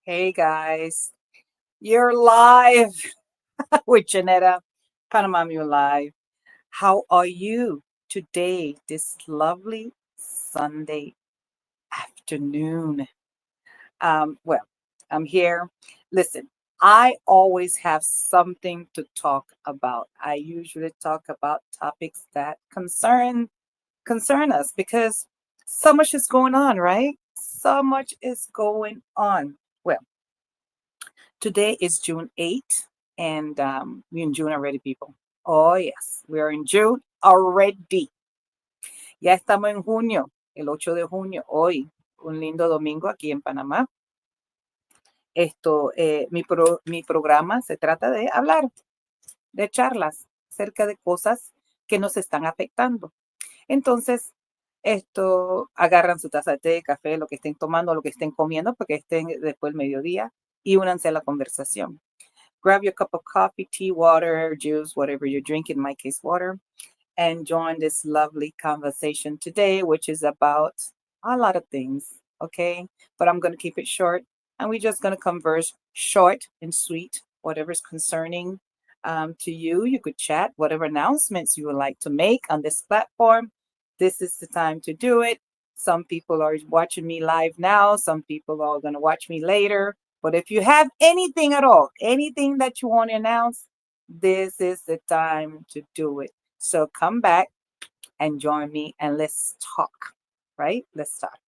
Hey guys, you're live with Janetta, Panama Mule Live. How are you today, this lovely Sunday afternoon? Well, I'm here. Listen, I always have something to talk about. I usually talk about topics that concern us because so much is going on, right? So much is going on. Well, today is June 8th, and we're in June already, people. Oh, yes, we're in June already. Ya estamos en junio, el 8 de junio, hoy, un lindo domingo aquí en Panamá. Mi programa se trata de hablar, de charlas acerca de cosas que nos están afectando. Entonces, agarran su taza de té, café, lo que estén tomando, lo que estén comiendo, porque estén después del mediodía y únanse a la conversación. Grab your cup of coffee, tea, water, juice, whatever you drink, in my case, water, and join this lovely conversation today, which is about a lot of things, okay? But I'm going to keep it short, and we're just going to converse short and sweet, whatever's concerning to you. You could chat, whatever announcements you would like to make on this platform. This is the time to do it. Some people are watching me live now, some people are going to watch me later. But if you have anything at all, anything that you want to announce, this is the time to do it. So come back and join me and let's talk, right? Let's talk.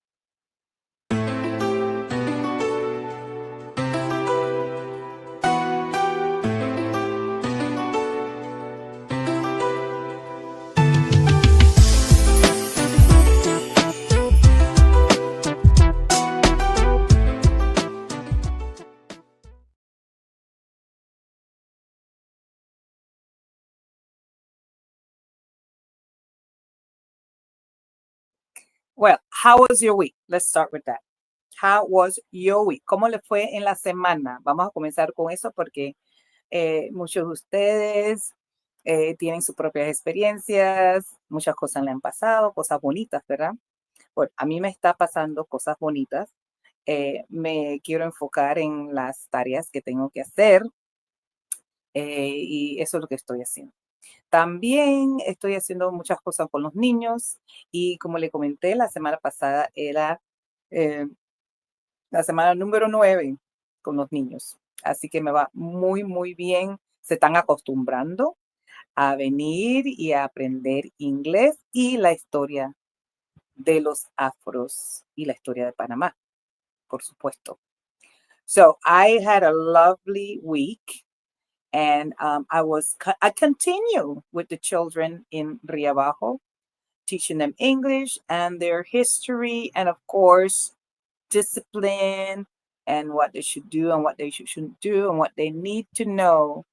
Well, how was your week? Let's start with that. How was your week? ¿Cómo le fue en la semana? Vamos a comenzar con eso porque muchos de ustedes tienen sus propias experiencias, muchas cosas le han pasado, cosas bonitas, ¿verdad? Bueno, a mí me está pasando cosas bonitas. Me quiero enfocar en las tareas que tengo que hacer y eso es lo que estoy haciendo. También estoy haciendo muchas cosas con los niños y como le comenté, la semana pasada era eh, la semana número 9 con los niños. Así que me va muy, muy bien. Se están acostumbrando a venir y a aprender inglés y la historia de los afros y la historia de Panamá, por supuesto. So I had a lovely week. And I continue with the children in Rio Bajo, teaching them English and their history, and of course, discipline and what they should do and what they shouldn't do and what they need to know,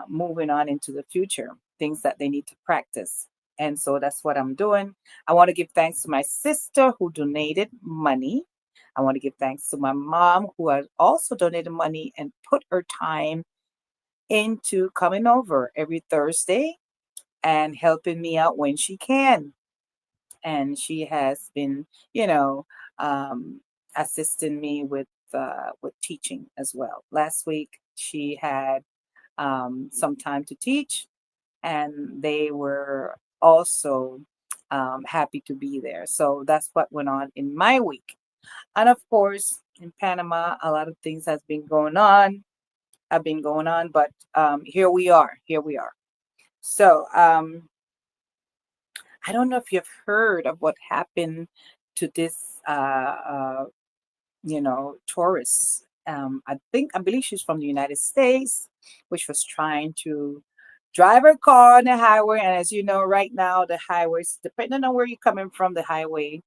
moving on into the future, things that they need to practice. And so that's what I'm doing. I want to give thanks to my sister who donated money. I want to give thanks to my mom who has also donated money and put her time into coming over every Thursday and helping me out when she can. And she has been, assisting me with teaching as well. Last week she had some time to teach, and they were also happy to be there. So that's what went on in my week. And of course, in Panama, a lot of things has been going on, have been going on, but here we are. Here we are. So I don't know if you've heard of what happened to this, tourist. I believe she's from the United States, which was trying to drive her car on the highway. And as you know, right now the highways, depending on where you're coming from, the highways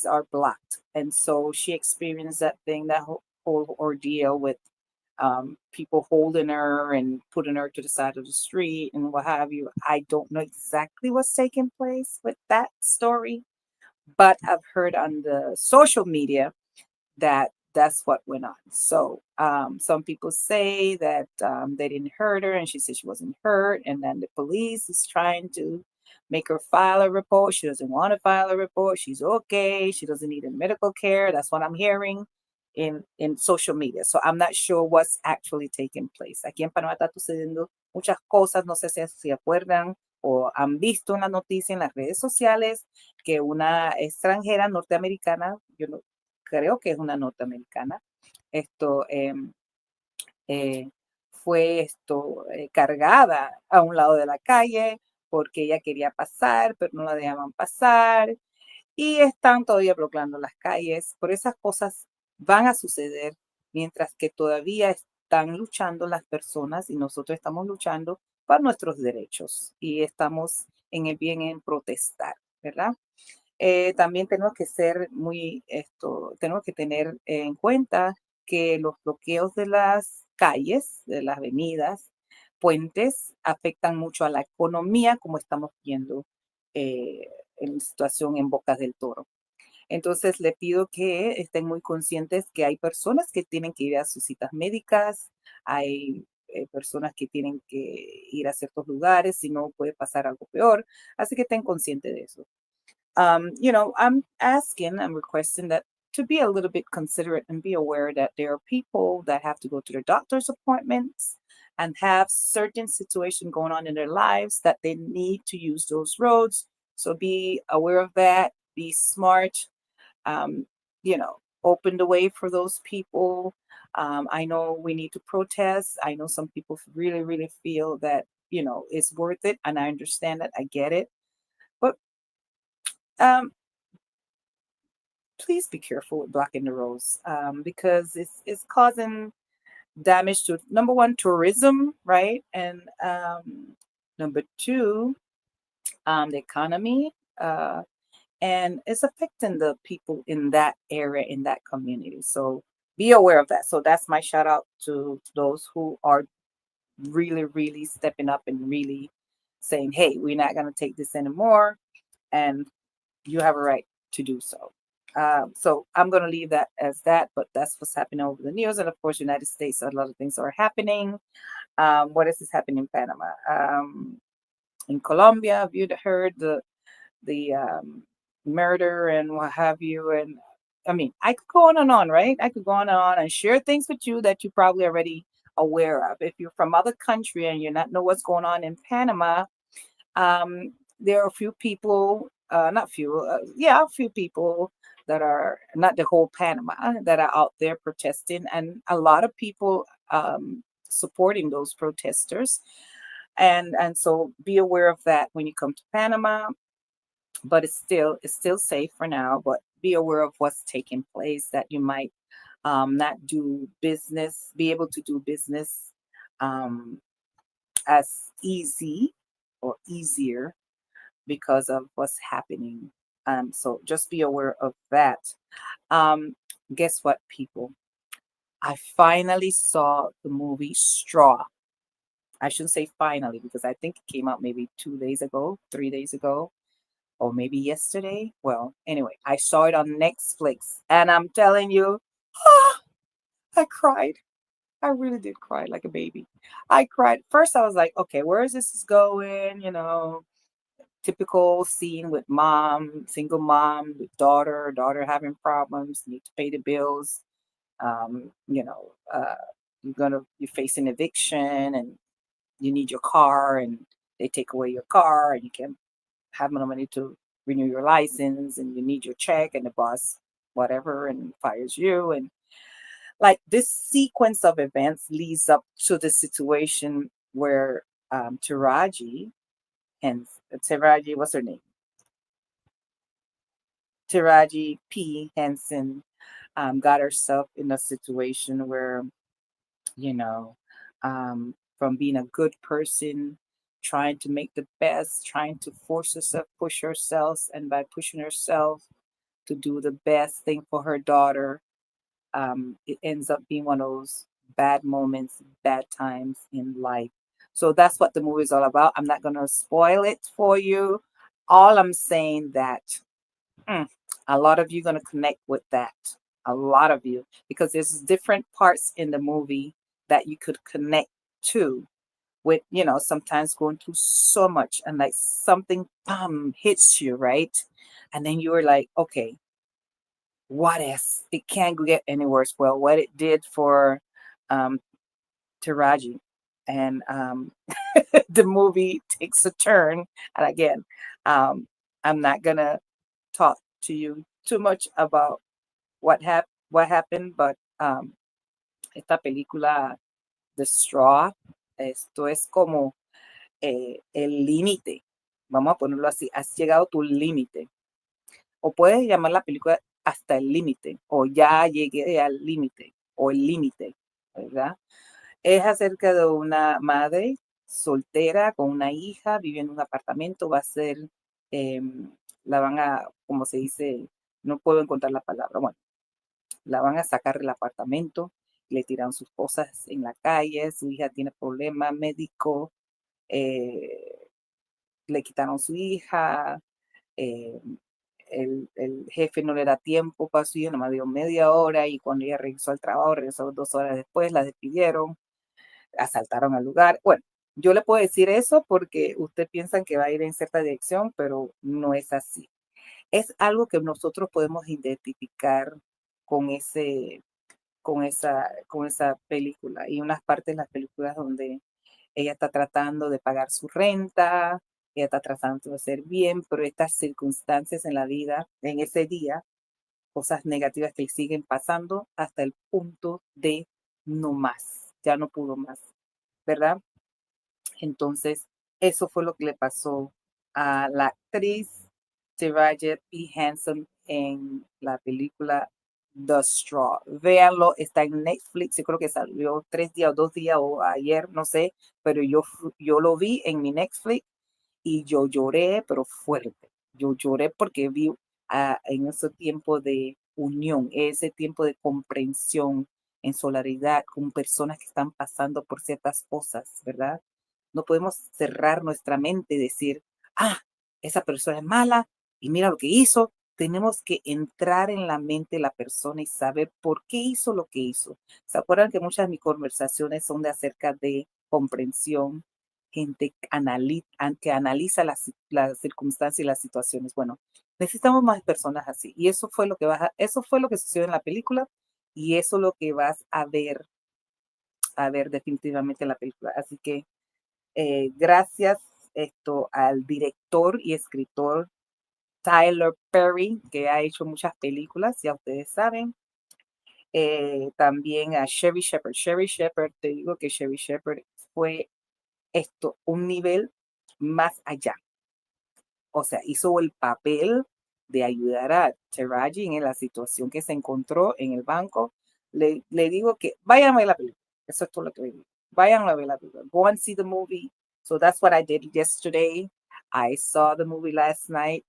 are blocked, and so she experienced that whole ordeal with people holding her and putting her to the side of the street and what have you. I don't know exactly what's taking place with that story, but I've heard on the social media that that's what went on. So some people say that they didn't hurt her, and she said she wasn't hurt, and then the police is trying to make her file a report. She doesn't want to file a report. She's okay. She doesn't need any medical care. That's what I'm hearing in social media. So I'm not sure what's actually taking place. Aquí en Panamá está sucediendo muchas cosas. No sé si se acuerdan o han visto una noticia en las redes sociales que una extranjera norteamericana, yo no, creo que es una norteamericana, esto eh, fue cargada a un lado de la calle porque ella quería pasar, pero no la dejaban pasar y están todavía bloqueando las calles. Por esas cosas van a suceder mientras que todavía están luchando las personas y nosotros estamos luchando por nuestros derechos y estamos en el bien en protestar, ¿verdad? También tenemos que ser tenemos que tener en cuenta que los bloqueos de las calles, de las avenidas, puentes, afectan mucho a la economía, como estamos viendo en la situación en Bocas del Toro. Entonces, le pido que estén muy conscientes que hay personas que tienen que ir a sus citas médicas, hay personas que tienen que ir a ciertos lugares, si no puede pasar algo peor. Así que estén conscientes de eso. I'm requesting that to be a little bit considerate and be aware that there are people that have to go to their doctor's appointments and have certain situation going on in their lives that they need to use those roads. So be aware of that, be smart, um, open the way for those people. I know we need to protest. I know some people really, really feel that, it's worth it. And I understand that. I get it. But um, please be careful with blocking the roads because it's causing damage to number one tourism, right, and number two the economy, and it's affecting the people in that area in that community. So be aware of that. So that's my shout out to those who are really really stepping up and really saying, hey, we're not going to take this anymore, and you have a right to do so. So I'm going to leave that as that, but that's what's happening over the news. And of course, United States, a lot of things are happening. What else is happening in Panama? In Colombia, have you heard the murder and what have you? And I mean, I could go on and on, right? I could go on and on and share things with you that you probably already aware of. If you're from other country and you not know what's going on in Panama, there are a few people, not few, yeah, a few people that are not the whole Panama that are out there protesting, and a lot of people supporting those protesters. And so be aware of that when you come to Panama. But it's still safe for now. But be aware of what's taking place that you might not do business, be able to do business um, as easy or easier because of what's happening. So just be aware of that. Um, guess what, people? I finally saw the movie Straw. I shouldn't say finally because I think it came out maybe 2 days ago, 3 days ago, or maybe yesterday. Well, anyway, I saw it on Netflix and I'm telling you, I cried. I really did cry like a baby. I cried. First, I was like, okay, where is this going? Typical scene with mom, single mom with daughter having problems, need to pay the bills. Um, you know, uh, you're facing eviction and you need your car and they take away your car and you can't have no money to renew your license and you need your check and the boss whatever and fires you, and like this sequence of events leads up to the situation where Taraji and Taraji, what's her name? Taraji P. Henson got herself in a situation where, you know, from being a good person, trying to make the best, trying to force herself, push herself, and by pushing herself to do the best thing for her daughter, it ends up being one of those bad moments, bad times in life. So that's what the movie is all about. I'm not going to spoil it for you. All I'm saying that Mm, a lot of you going to connect with that. A lot of you, because there's different parts in the movie that you could connect to. with, sometimes going through so much and like something hits you, right? And then you're like, okay, what else? It can't get any worse. Well, what it did for um, Taraji, and the movie takes a turn. And again, um, I'm not gonna talk to you too much about what happened, but esta película, The Straw, esto es como el límite. Vamos a ponerlo así, has llegado a tu límite. O puedes llamar la película Hasta el límite, o Ya llegué al límite, o El límite, ¿verdad? Es acerca de una madre soltera con una hija, vive en un apartamento, va a ser, la van a, como se dice, no puedo encontrar la palabra, bueno, la van a sacar del apartamento, le tiran sus cosas en la calle, su hija tiene problemas médicos, eh, le quitaron su hija, eh, el jefe no le da tiempo para su hija, nomás dio media hora y cuando ella regresó al trabajo, regresó 2 horas después, la despidieron, asaltaron al lugar. Bueno, yo le puedo decir eso porque usted piensa que va a ir en cierta dirección, pero no es así. Es algo que nosotros podemos identificar con esa película. Y unas partes de las películas donde ella está tratando de pagar su renta, ella está tratando de hacer bien, pero estas circunstancias en la vida, en ese día, cosas negativas que le siguen pasando hasta el punto de no más, ya no pudo más, ¿verdad? Entonces, eso fue lo que le pasó a la actriz Taraji P. Henson en la película The Straw. Véanlo, está en Netflix. Yo creo que salió 3 días o 2 días o ayer, no sé, pero yo lo vi en mi Netflix y yo lloré, pero fuerte. Yo lloré porque vi en ese tiempo de unión, ese tiempo de comprensión, en solidaridad con personas que están pasando por ciertas cosas, ¿verdad? No podemos cerrar nuestra mente y decir, ah, esa persona es mala y mira lo que hizo. Tenemos que entrar en la mente de la persona y saber por qué hizo lo que hizo. ¿Se acuerdan que muchas de mis conversaciones son de acerca de comprensión, gente que analiza las circunstancias y las situaciones? Bueno, necesitamos más personas así. Y eso fue lo que sucedió en la película y eso es lo que vas a ver definitivamente en la película. Así que gracias al director y escritor Tyler Perry, que ha hecho muchas películas, ya ustedes saben. También a Sherry Shepherd. Sherry Shepherd, te digo que Sherry Shepherd fue un nivel más allá. O sea, hizo el papel de ayudar a Taraji en la situación que se encontró en el banco. Le digo que vayan a ver la película. Eso es todo lo que le digo. Vayan a ver la película. Go and see the movie. So that's what I did yesterday. I saw the movie last night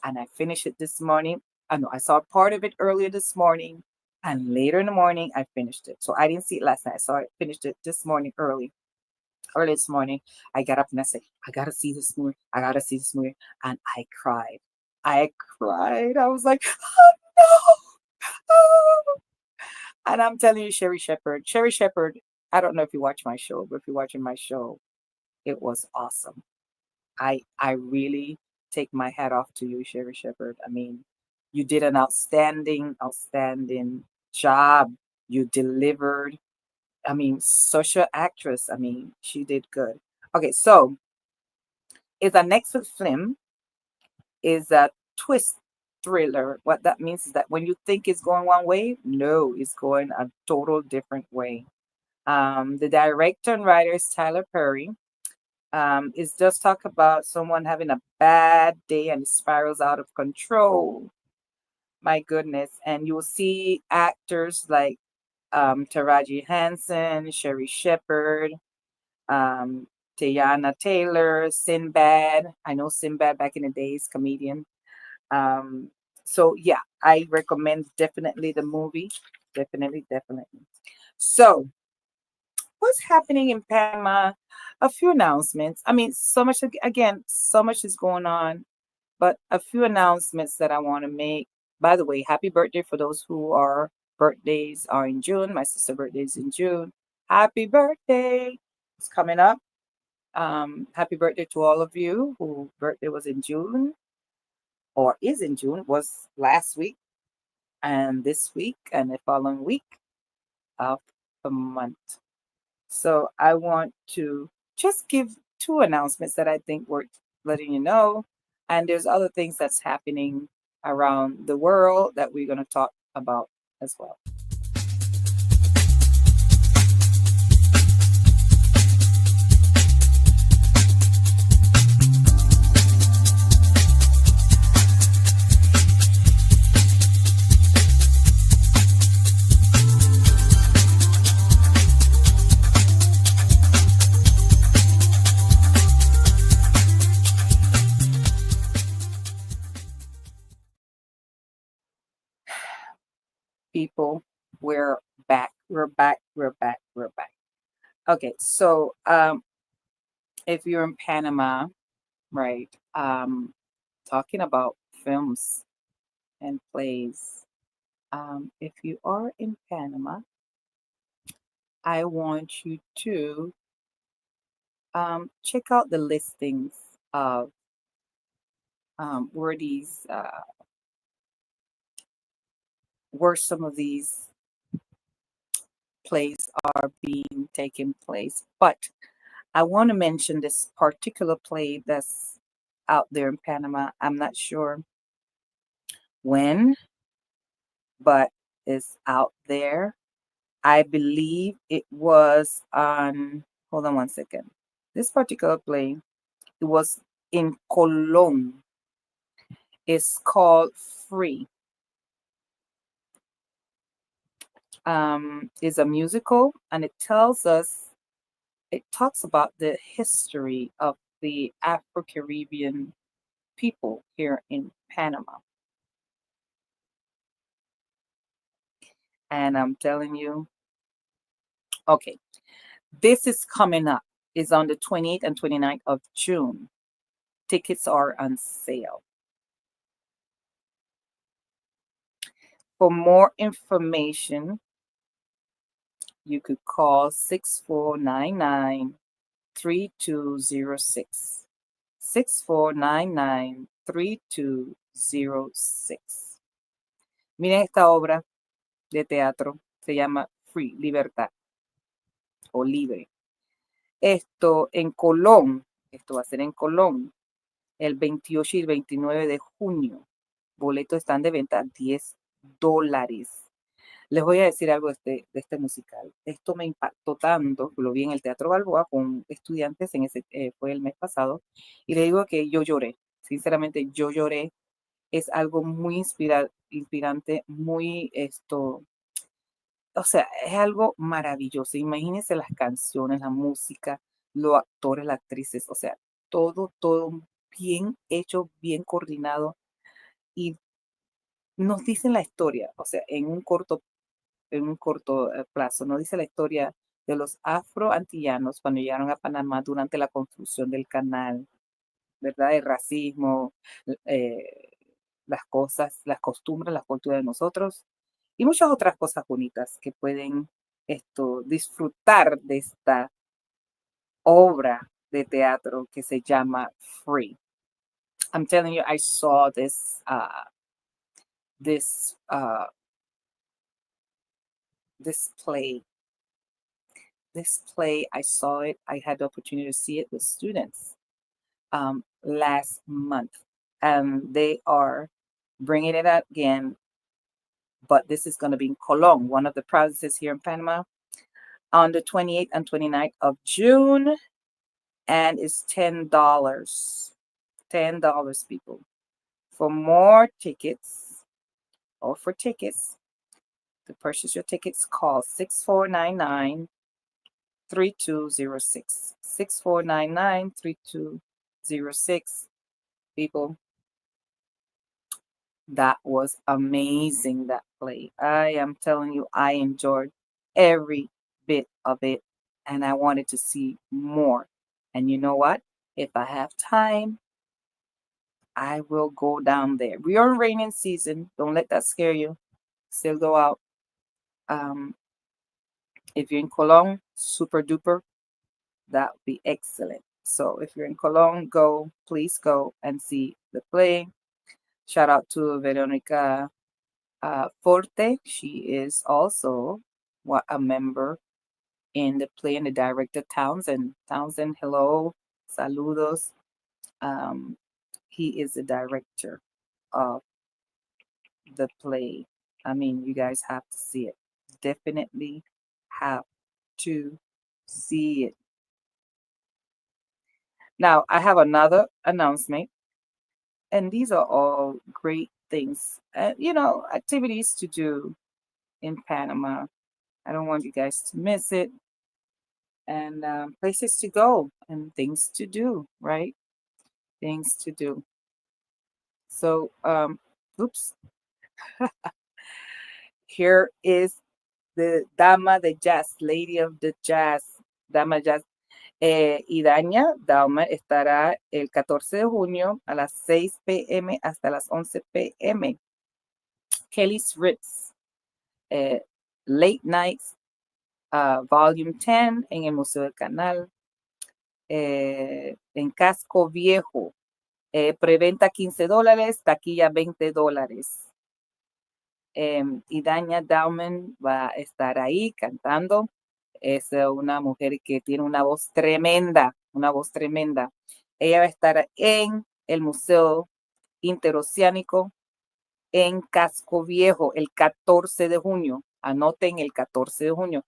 and I finished it this morning. I know I saw part of it earlier this morning and later in the morning I finished it. So I didn't see it last night. So I finished it this morning early this morning. I got up and I said, I gotta see this movie. I gotta see this movie. And I cried. I cried. I was like, oh no. Oh. And I'm telling you, Sherry Shepherd, I don't know if you watch my show, but if you're watching my show, it was awesome. I really take my hat off to you, Sherry Shepherd. I mean, you did an outstanding job. You delivered. I mean, such an actress. I mean, she did good. Okay, so it's a Netflix film, is a twist thriller. What that means is that when you think it's going one way, no, it's going a total different way. The director and writer is Tyler Perry. It's just talk about someone having a bad day and it spirals out of control. My goodness. And you'll see actors like Taraji Henson, Sherry Shepherd, um, Teyana Taylor, Sinbad. I know Sinbad back in the days, comedian. So yeah, I recommend definitely the movie. Definitely, definitely. So what's happening in Panama? A few announcements. I mean, so much again, so much is going on, but a few announcements that I want to make. By the way, happy birthday for those who are birthdays are in June. My sister birthday is in June. Happy birthday. It's coming up. Happy birthday to all of you whose birthday was in June or is in June, was last week and this week and the following week of the month. So I want to just give two announcements that I think worth letting you know. And there's other things that's happening around the world that we're going to talk about as well. People, we're back. We're back. We're back. We're back. Okay, so if you're in Panama, right, talking about films and plays, if you are in Panama, I want you to check out the listings of where these where some of these plays are being taken place. But I want to mention this particular play that's out there in Panama. I'm not sure when, but it's out there. I believe it was on, hold on one second. This particular play, it was in Colón. It's called Free. Is a musical, and it talks about the history of the Afro-Caribbean people here in Panama. And I'm telling you, okay, this is coming up. It's on the 28th and 29th of June. Tickets are on sale. For more information, you could call 6499-3206. 6499-3206. Miren esta obra de teatro, se llama Free, Libertad o Libre. Esto en Colón, esto va a ser en Colón, el 28 y el 29 de junio. Boletos están de venta a $10. Les voy a decir algo de este musical. Esto me impactó tanto, lo vi en el Teatro Balboa con estudiantes, fue el mes pasado, y le digo que yo lloré. Sinceramente, yo lloré. Es algo muy inspirante, muy o sea, es algo maravilloso. Imagínense las canciones, la música, los actores, las actrices, o sea, todo bien hecho, bien coordinado, y nos dicen la historia, o sea, en un corto plazo, nos dice la historia de los afroantillanos cuando llegaron a Panamá durante la construcción del canal, ¿verdad? El racismo, eh, las cosas, las costumbres, las culturas de nosotros y muchas otras cosas bonitas que pueden disfrutar de esta obra de teatro que se llama Free. I'm telling you, I saw this this play. This play, I saw it. I had the opportunity to see it with students last month, and they are bringing it out again. But this is going to be in Colón, one of the provinces here in Panama, on the 28th and 29th of June, and it's $10. $10, people. For more tickets, or for tickets, to purchase your tickets, call 6499-3206. 6499-3206. People, that was amazing, that play. I am telling you, I enjoyed every bit of it, and I wanted to see more. And you know what? If I have time, I will go down there. We are in raining season. Don't let that scare you. Still go out. If you're in Cologne, super duper, that would be excellent. So if you're in Cologne, please go and see the play. Shout out to Veronica Forte. She is also a member in the play, and the director Townsend. Townsend, hello, saludos. Um, he is the director of the play. I mean, you guys have to see it. Definitely have to see it. Now, I have another announcement, and these are all great things, activities to do in Panama. I don't want you guys to miss it, and places to go and things to do, right? Things to do. So, oops, here is the Dama de Jazz, Lady of the Jazz, Dama Jazz. Idaña Daumer estará el 14 de junio a las 6 p.m. hasta las 11 p.m. Kelly's Ritz, Late Nights, Volume 10 en el Museo del Canal, en Casco Viejo. Preventa $15, taquilla $20. Idaña Daumen va a estar ahí cantando. Es una mujer que tiene una voz tremenda, una voz tremenda. Ella va a estar en el Museo Interoceánico en Casco Viejo el 14 de junio. Anoten el 14 de junio.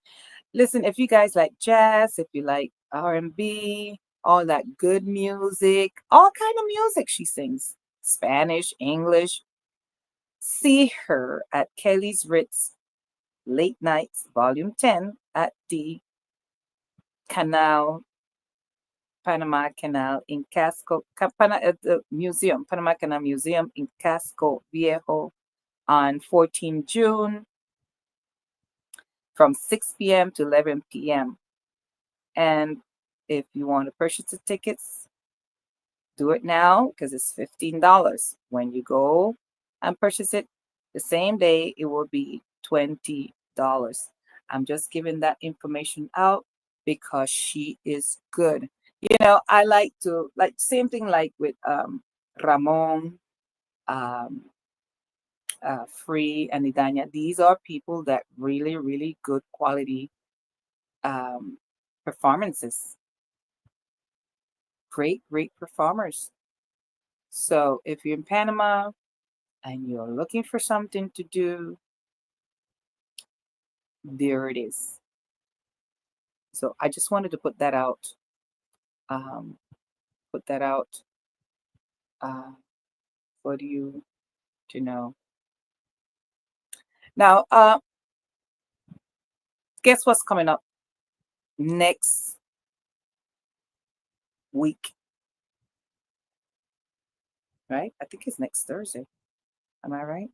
Listen, if you guys like jazz, if you like R&B, all that good music, all kind of music she sings, Spanish, English, see her at Kelly's Ritz Late Nights, Volume 10 at the Canal, Panama Canal in Casco, at the museum, Panama Canal Museum in Casco Viejo on 14 June from 6 p.m. to 11 p.m. And if you want to purchase the tickets, do it now because it's $15. When you go and purchase it the same day, it will be $20. I'm just giving that information out because she is good. I like to, same thing like with Ramon, Free, and Idaña. These are people that really, really good quality performances. Great, great performers. So if you're in Panama and you're looking for something to do, there it is. So I just wanted to put that out. For you to know. Now, guess what's coming up next week? Right? I think it's next Thursday. Am I right?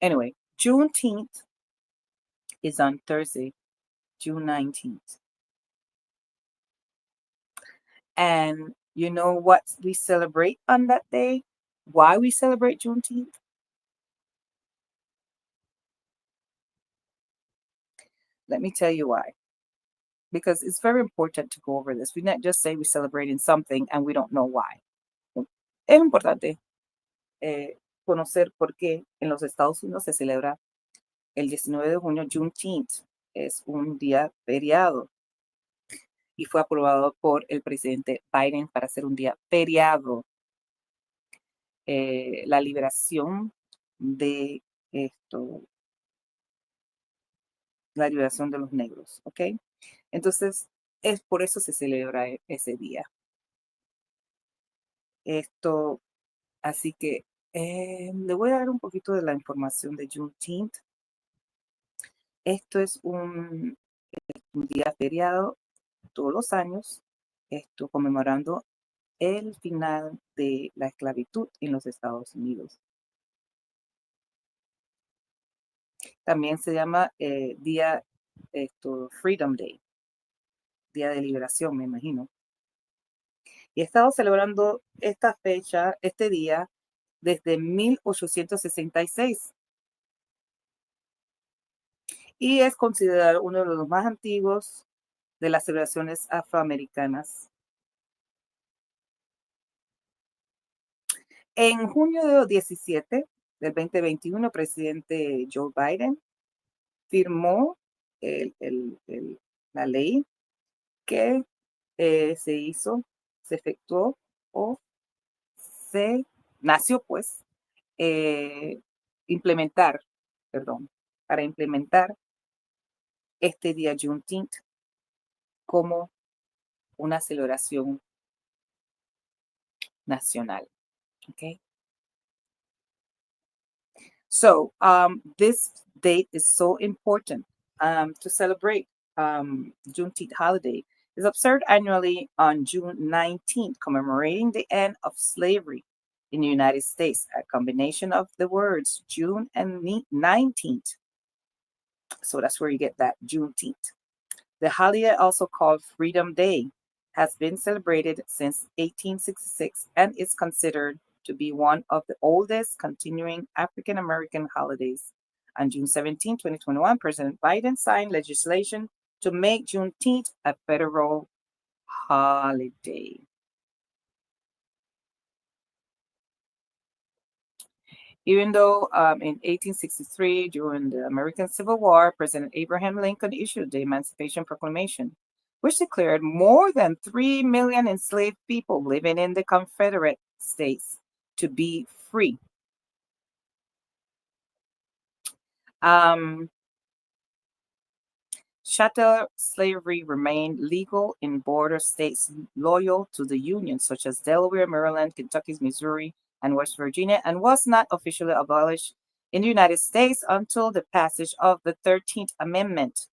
Anyway, Juneteenth is on Thursday, June 19th. And you know what we celebrate on that day? Why we celebrate Juneteenth? Let me tell you why. Because it's very important to go over this. We not just say we're celebrating something and we don't know why. Es importante conocer por qué en los Estados Unidos se celebra el 19 de junio, Juneteenth. Es un día feriado y fue aprobado por el presidente Biden para ser un día feriado. La liberación de la liberación de los negros, ¿ok? Entonces, es por eso se celebra ese día. Así que le voy a dar un poquito de la información de Juneteenth. Esto es un día feriado todos los años, conmemorando el final de la esclavitud en los Estados Unidos. También se llama día Freedom Day, día de liberación, me imagino. Y he estado celebrando esta fecha, este día, desde 1866. y es considerado uno de los más antiguos de las celebraciones afroamericanas. En junio de 17 del 2021, presidente Joe Biden firmó la ley que se hizo, se efectuó o se nació pues eh, implementar, perdón, para implementar este día Juneteenth como una celebración nacional. Okay. So this date is so important to celebrate Juneteenth holiday. Is observed annually on June 19th, commemorating the end of slavery in the United States. A combination of the words June and 19th. So that's where you get that Juneteenth. The holiday, also called Freedom Day, has been celebrated since 1866 and is considered to be one of the oldest continuing African American holidays. On June 17, 2021, President Biden signed legislation to make Juneteenth a federal holiday. Even though in 1863, during the American Civil War, President Abraham Lincoln issued the Emancipation Proclamation, which declared more than 3 million enslaved people living in the Confederate States to be free. Chattel slavery remained legal in border states loyal to the Union, such as Delaware, Maryland, Kentucky, Missouri, and West Virginia, and was not officially abolished in the United States until the passage of the 13th Amendment.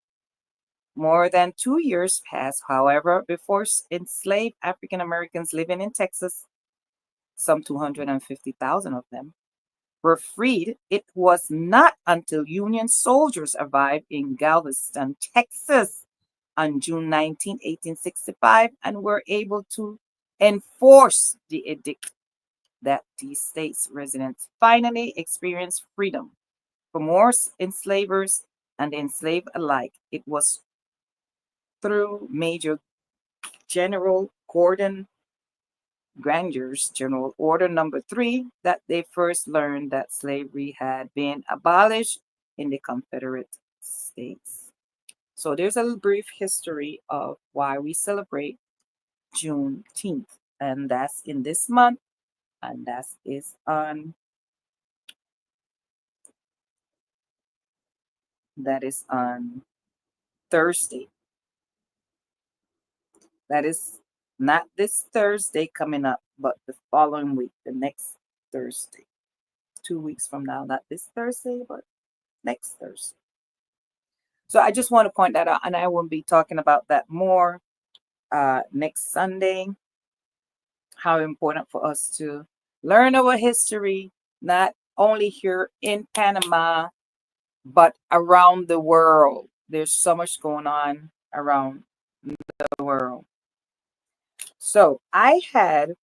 More than 2 years passed, however, before enslaved African Americans living in Texas, some 250,000 of them, were freed. It was not until Union soldiers arrived in Galveston, Texas on June 19, 1865, and were able to enforce the edict that the state's residents finally experienced freedom. For more enslavers and enslaved alike, it was through Major General Gordon Granger's General Order Number 3 that they first learned that slavery had been abolished in the Confederate States. So there's a brief history of why we celebrate Juneteenth, and that's in this month, and that is on Thursday. That is not this Thursday coming up, but the following week, the next Thursday. 2 weeks from now, not this Thursday, but next Thursday. So I just want to point that out, and I will be talking about that more next Sunday. How important for us to learn our history, not only here in Panama, but around the world. There's so much going on around the world. So I had,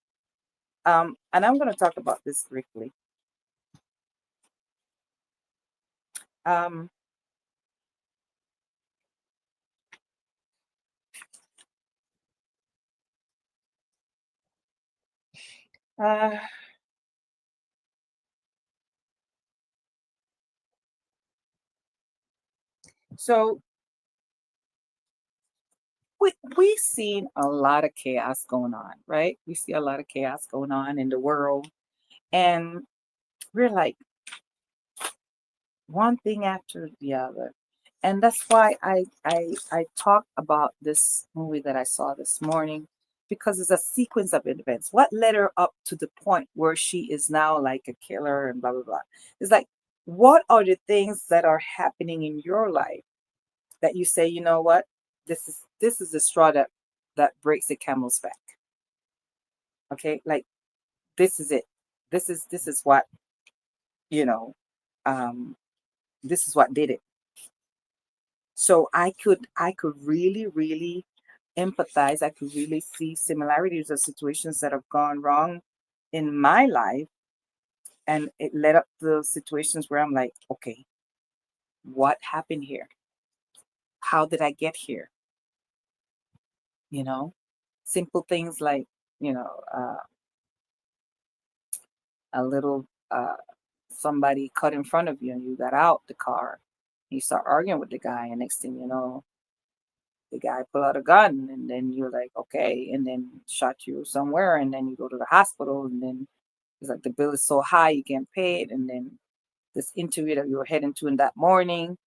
and I'm going to talk about this briefly. Um, uh, so we've seen a lot of chaos going on, right? We see a lot of chaos going on in the world, and we're like one thing after the other. And that's why I talk about this movie that I saw this morning, because it's a sequence of events. What led her up to the point where she is now like a killer and blah blah blah? It's like, what are the things that are happening in your life that you say, you know what, this is the straw that breaks the camel's back. Okay, like this is it. This is what, you know, um, this is what did it. So I could really, really empathize. I could really see similarities of situations that have gone wrong in my life. And it led up to situations where I'm like, okay, what happened here? how did I get here? You know, simple things like, you know, a little somebody cut in front of you and you got out the car. You start arguing with the guy, and next thing you know, the guy pull out a gun, and then you're like, okay, and then shot you somewhere, and then you go to the hospital, and then it's like the bill is so high you can't pay it, and then this interview that you were heading to in that morning,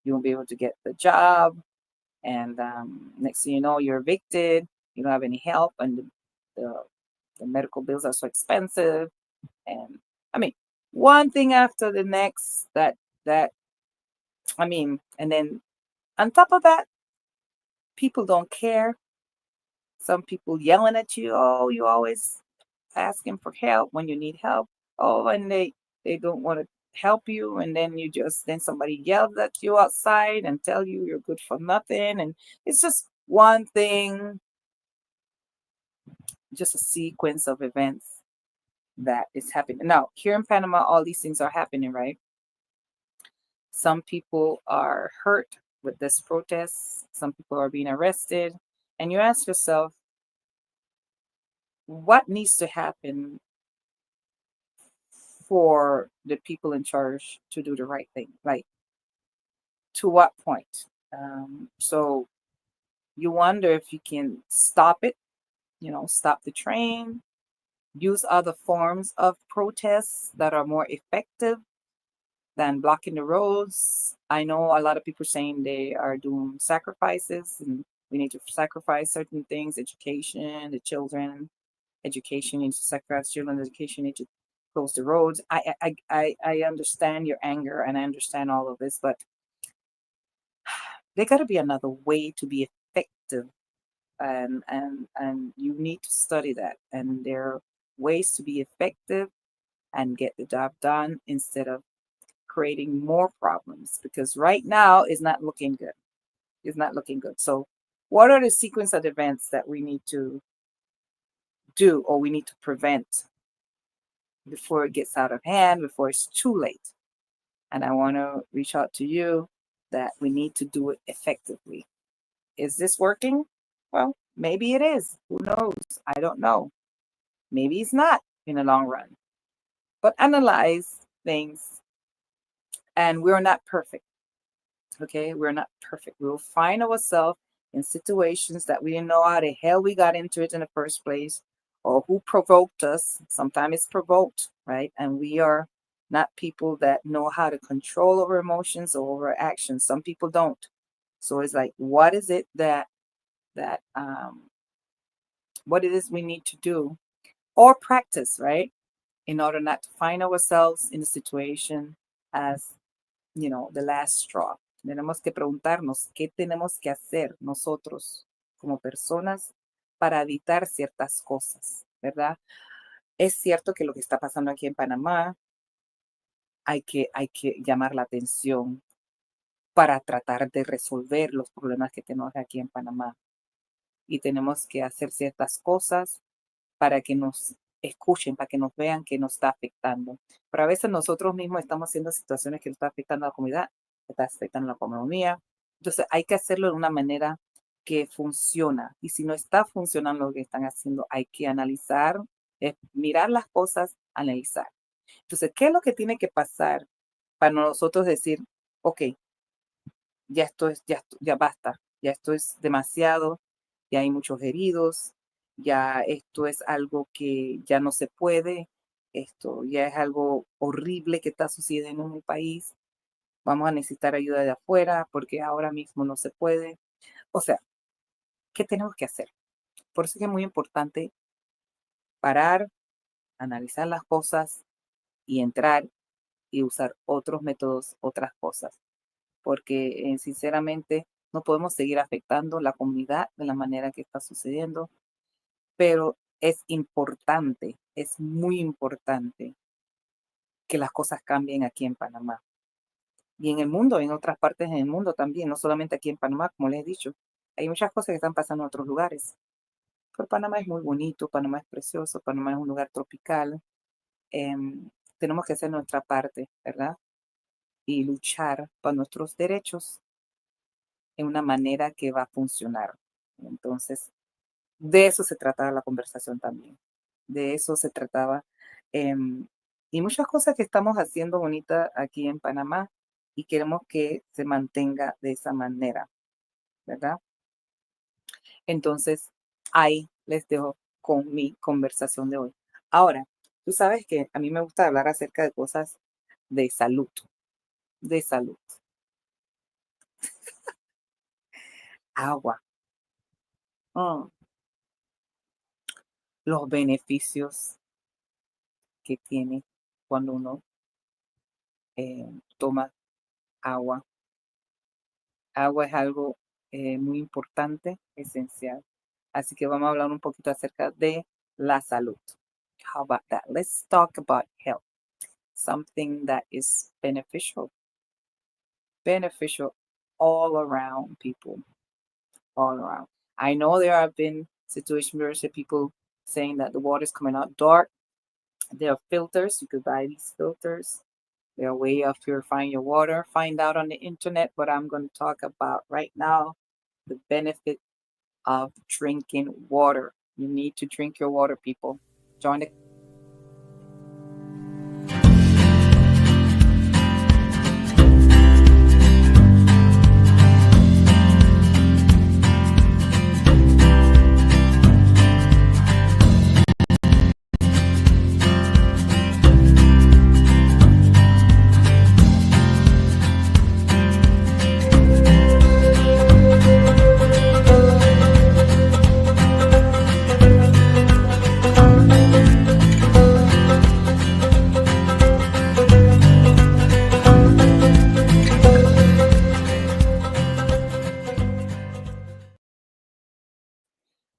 you won't be able to get the job, and next thing you know, you're evicted. You don't have any help, and the, the medical bills are so expensive, and I mean, one thing after the next that I mean, and then on top of that, people don't care. Some people yelling at you, oh, you always asking for help when you need help. Oh, and they don't want to help you, and then then somebody yells at you outside and tell you you're good for nothing, and it's just one thing, just a sequence of events that is happening. Now, here in Panama, all these things are happening, right? Some people are hurt with this protest. Some people are being arrested. And you ask yourself, what needs to happen for the people in charge to do the right thing? Like, to what point? So you wonder if you can stop it, stop the train, use other forms of protests that are more effective than blocking the roads. I know a lot of people saying they are doing sacrifices, and we need to sacrifice certain things, education, the children, education, need to sacrifice children, education, need to close the roads. I understand your anger, and I understand all of this, but there got to be another way to be effective, and you need to study that. And there are ways to be effective and get the job done instead of creating more problems, because right now is not looking good. It's not looking good. So, what are the sequence of events that we need to do, or we need to prevent before it gets out of hand, before it's too late? And I want to reach out to you that we need to do it effectively. Is this working? Well, maybe it is. Who knows? I don't know. Maybe it's not in the long run. But analyze things, and we're not perfect. Okay, we're not perfect. We'll find ourselves in situations that we didn't know how the hell we got into it in the first place, or who provoked us. Sometimes it's provoked, right? And we are not people that know how to control our emotions or our actions. Some people don't. So it's like, what is it that what it is we need to do or practice, right? In order not to find ourselves in a situation as, the last straw. Tenemos que preguntarnos qué tenemos que hacer nosotros como personas para evitar ciertas cosas, ¿verdad? Es cierto que lo que está pasando aquí en Panamá hay que llamar la atención para tratar de resolver los problemas que tenemos aquí en Panamá. Y tenemos que hacer ciertas cosas para que nos escuchen, para que nos vean que nos está afectando. Pero a veces nosotros mismos estamos haciendo situaciones que nos está afectando a la comunidad, que está afectando a la economía. Entonces hay que hacerlo de una manera que funciona. Y si no está funcionando lo que están haciendo, hay que analizar, mirar las cosas, analizar. Entonces, ¿qué es lo que tiene que pasar para nosotros decir, ok, ya basta, ya esto es demasiado, ya hay muchos heridos, ya esto es algo que ya no se puede, esto ya es algo horrible que está sucediendo en el país, vamos a necesitar ayuda de afuera porque ahora mismo no se puede. O sea, ¿qué tenemos que hacer? Por eso es que es muy importante parar, analizar las cosas y entrar y usar otros métodos, otras cosas, porque sinceramente no podemos seguir afectando la comunidad de la manera que está sucediendo, pero es importante, es muy importante que las cosas cambien aquí en Panamá y en el mundo, en otras partes del mundo también, no solamente aquí en Panamá, como les he dicho. Hay muchas cosas que están pasando en otros lugares, pero Panamá es muy bonito, Panamá es precioso, Panamá es un lugar tropical. Tenemos que hacer nuestra parte, ¿verdad? Y luchar por nuestros derechos. en una manera que va a funcionar. Entonces, de eso se trataba la conversación también. De eso se trataba. em, y muchas cosas que estamos haciendo bonitas aquí en Panamá y queremos que se mantenga de esa manera, ¿verdad? Entonces, ahí les dejo con mi conversación de hoy. Ahora, tú sabes que a mí me gusta hablar acerca de cosas de salud, de salud. Agua, mm, los beneficios que tiene cuando uno toma agua. Agua es algo muy importante, esencial. Así que vamos a hablar un poquito acerca de la salud. How about that? Let's talk about health, something that is beneficial all around people, all around. I know there have been situations where people saying that the water is coming out dark. There are filters. You could buy these filters. They're a way of purifying your water. Find out on the internet what I'm going to talk about right now. The benefit of drinking water. You need to drink your water, people. Join the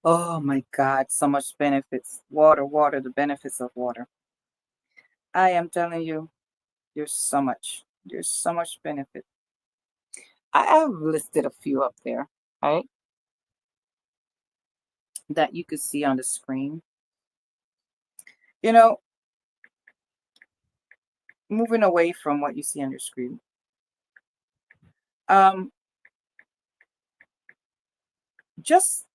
Oh my God, so much benefits. Water, water, the benefits of water. I am telling you, there's so much benefit. I have listed a few up there, right? That you could see on the screen. You know, moving away from what you see on your screen. Um, just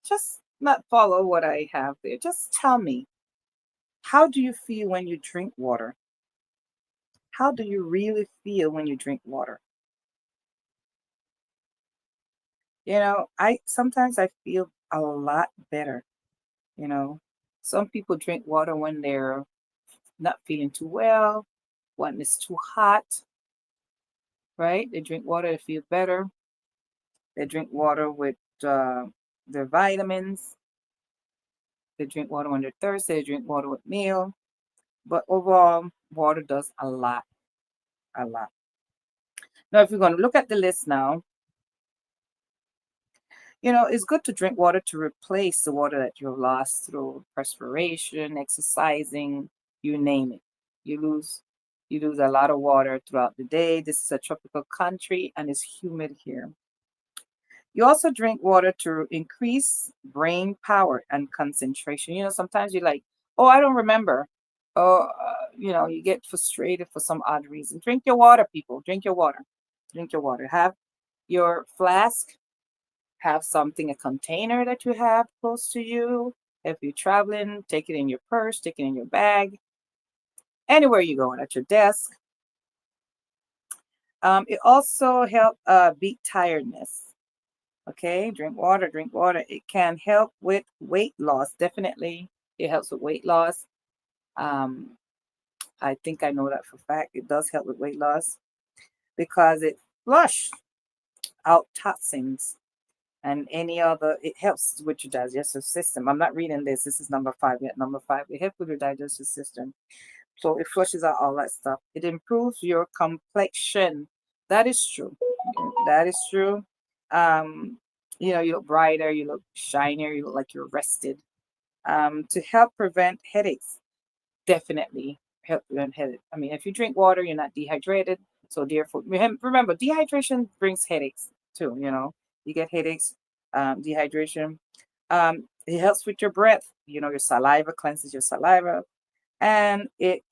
not follow what I have there. Just tell me, how do you feel when you drink water? How do you really feel when you drink water? I sometimes I feel a lot better, you know. Some people drink water when they're not feeling too well, when it's too hot, right? They drink water to feel better. They drink water with uh, their vitamins. They drink water when they're thirsty. They drink water with meal. But overall, water does a lot, a lot. Now, if you're going to look at the list now, it's good to drink water to replace the water that you've lost through perspiration, exercising, you name it. You lose you lose a lot of water throughout the day. This is a tropical country and it's humid here. You also drink water to increase brain power and concentration. Sometimes you're like, oh, I don't remember. Oh, you get frustrated for some odd reason. Drink your water, people. Drink your water. Drink your water. Have your flask, have something, a container that you have close to you. If you're traveling, take it in your purse, take it in your bag, anywhere you go, at your desk. It also helps beat tiredness. Okay, drink water, drink water. It can help with weight loss. Definitely, it helps with weight loss. Um, I think I know that for a fact. It does help with weight loss because it flush out toxins and any other. It helps with your digestive system. I'm not reading this. This is number 5 yet. Number 5, it helps with your digestive system. So it flushes out all that stuff. It improves your complexion. That is true. That is true. Um, you look brighter, you look shinier, you look like you're rested. To help prevent headaches, definitely help prevent headaches. I mean, if you drink water, you're not dehydrated. So therefore, remember, dehydration brings headaches too. You get headaches, dehydration. It helps with your breath. Your saliva cleanses your saliva, and it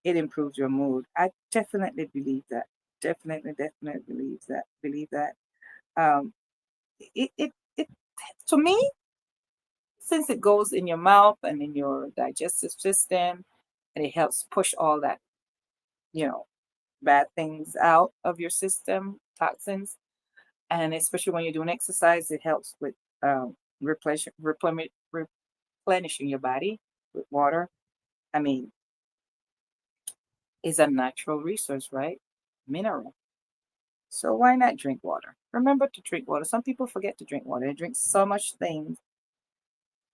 improves your mood. I definitely believe that. Definitely, definitely believe that. Believe that. Um, it to me, since it goes in your mouth and in your digestive system, and it helps push all that, you know, bad things out of your system, toxins, and especially when you're doing exercise, it helps with replenishing your body with water. I mean, it's a natural resource, right? Mineral. So why not drink water? Remember to drink water. Some people forget to drink water. They drink so much things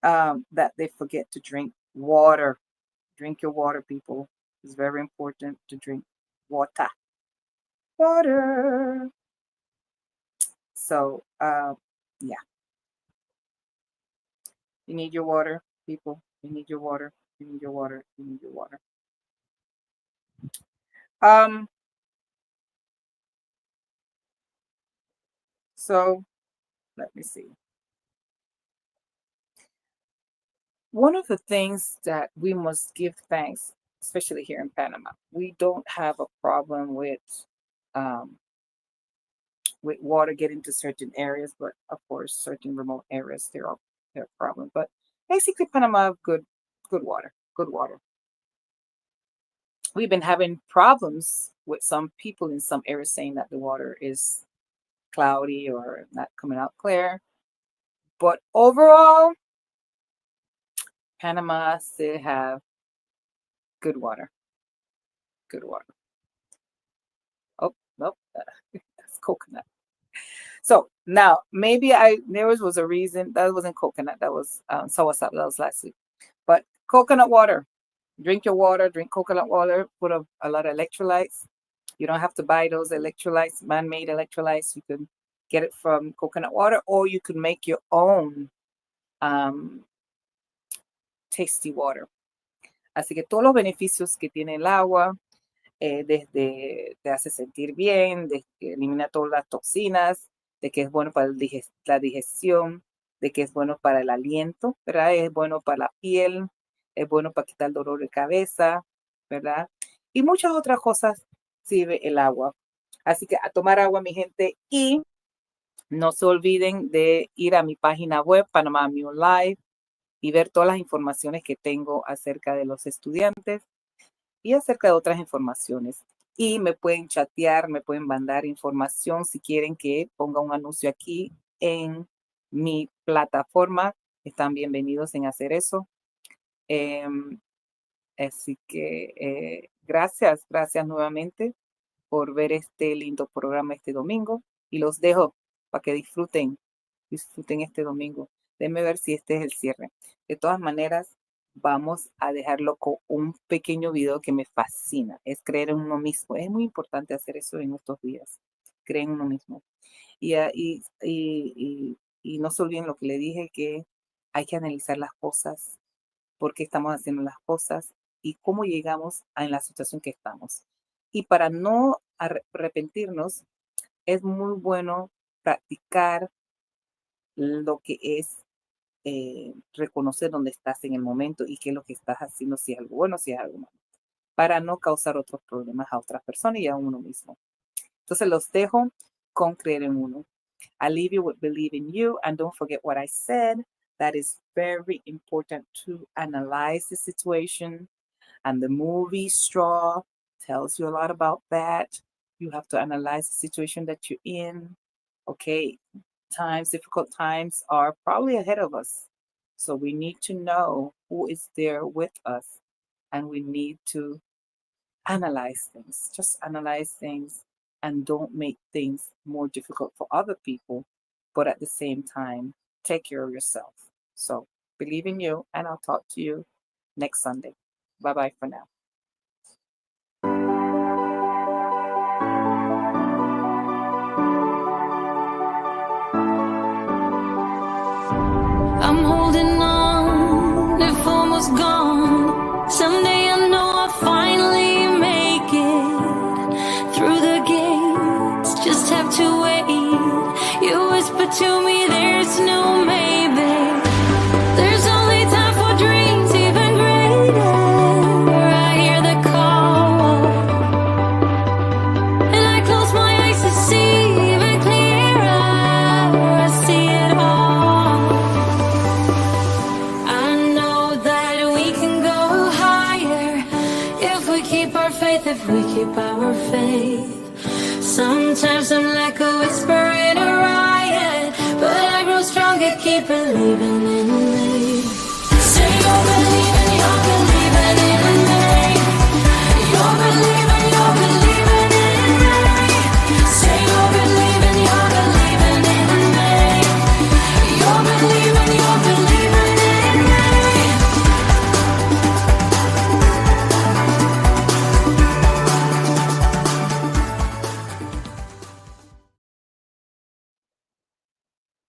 that they forget to drink water. Drink your water, people. It's very important to drink water. Water. So, yeah, you need your water, people. You need your water. You need your water. You need your water. Um, so let me see. One of the things that we must give thanks, especially here in Panama, we don't have a problem um, with water getting to certain areas, but of course, certain remote areas there are problems. But basically, Panama have good water, good water. We've been having problems with some people in some areas saying that the water is cloudy or not coming out clear. But overall, Panama still have good water, good water. Oh, nope, that's coconut. So now maybe there was a reason that wasn't coconut, that was soursop, that was last week. But coconut water, drink your water, drink coconut water, put a lot of electrolytes. You don't have to buy those electrolytes, man-made electrolytes. You can get it from coconut water, or you can make your own um, tasty water. Así que todos los beneficios que tiene el agua, desde te hace sentir bien, de que elimina todas las toxinas, de que es bueno para la digestión, de que es bueno para el aliento, ¿verdad? Es bueno para la piel, es bueno para quitar el dolor de cabeza, ¿verdad? Y muchas otras cosas sirve el agua. Así que a tomar agua, mi gente, y no se olviden de ir a mi página web, Panama Mule Live, y ver todas las informaciones que tengo acerca de los estudiantes y acerca de otras informaciones. Y me pueden chatear, me pueden mandar información si quieren que ponga un anuncio aquí en mi plataforma. Están bienvenidos en hacer eso. Así que gracias nuevamente por ver este lindo programa este domingo y los dejo para que disfruten este domingo. Déjenme ver si este es el cierre. De todas maneras, vamos a dejarlo con un pequeño video que me fascina. Es creer en uno mismo. Es muy importante hacer eso en estos días. Creer en uno mismo. Y no se olviden lo que le dije, que hay que analizar las cosas, por qué estamos haciendo las cosas y cómo llegamos en la situación que estamos. Y para no arrepentirnos, es muy bueno practicar lo que es reconocer dónde estás en el momento y qué es lo que estás haciendo, si es algo bueno, si es algo malo, para no causar otros problemas a otras personas y a uno mismo. Entonces los dejo con creer en uno. I leave you with believe in you, and don't forget what I said. That is very important to analyze the situation. And the movie Straw tells you a lot about that. You have to analyze the situation that you're in. Okay, difficult times are probably ahead of us. So we need to know who is there with us, and we need to analyze things. Just analyze things and don't make things more difficult for other people, but at the same time, take care of yourself. So believe in you, and I'll talk to you next Sunday. Bye bye for now. I'm holding on, if almost gone. Someday I know I'll finally make it through the gates. Just have to wait. You whisper to me, there's no maybe. There's only time for dreams even greater. keep our faith if we keep our faith. Sometimes I'm like a whisper in a riot, but I grow stronger, keep believing in me. Say you'll believe.